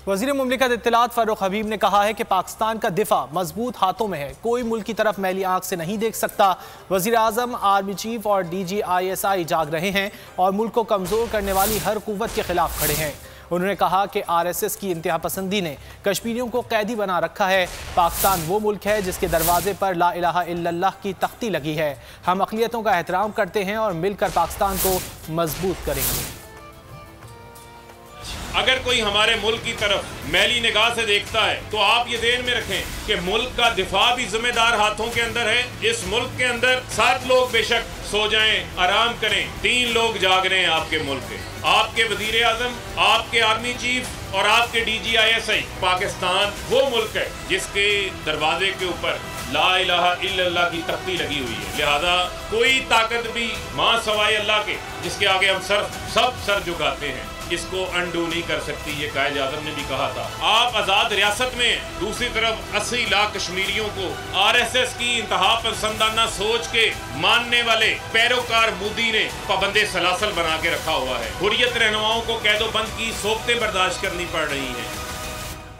وزیر مملکت اطلاعات فاروق حبیب نے کہا ہے کہ پاکستان کا دفاع مضبوط ہاتھوں میں ہے، کوئی ملک کی طرف میلی آنکھ سے نہیں دیکھ سکتا۔ وزیر اعظم، آرمی چیف اور DGISI جاگ رہے ہیں اور ملک کو کمزور کرنے والی ہر قوت کے خلاف کھڑے ہیں۔ انہوں نے کہا کہ RSS کی انتہا پسندی نے کشمیریوں کو قیدی بنا رکھا ہے۔ پاکستان وہ ملک ہے جس کے دروازے پر لا الہ الا اللہ کی تختی لگی ہے۔ ہم اقلیتوں کا احترام کرتے ہیں اور مل کر پاکستان کو مضبوط کریں گے۔ اگر کوئی ہمارے ملک کی طرف میلی نگاہ سے دیکھتا ہے تو آپ یہ ذہن میں رکھیں کہ ملک کا دفاع بھی ذمہ دار ہاتھوں کے اندر ہے۔ اس ملک کے اندر 7 لوگ بے شک سو جائیں، آرام کریں، 3 لوگ جاگ رہے ہیں آپ کے ملک کے، آپ کے وزیر اعظم، آپ کے آرمی چیف اور آپ کے DGISI۔ پاکستان وہ ملک ہے جس کے دروازے کے اوپر لا الہ الا اللہ کی تختی لگی ہوئی ہے، لہذا کوئی طاقت بھی ماں سوائے اللہ کے جس کے آگے ہم سب سر جھکاتے ہیں، اس کو انڈو نہیں کر سکتی۔ یہ قائد اعظم نے بھی کہا تھا۔ آپ آزاد ریاست میں ہیں، دوسری طرف 80 لاکھ کشمیریوں کو RSS کی انتہا پسندانہ سوچ کے ماننے والے پیروکار مودی نے پابند سلاسل بنا کے رکھا ہوا ہے۔ حریت رہنماؤں کو قید و بند کی صورتیں برداشت کرنی پڑ رہی ہیں۔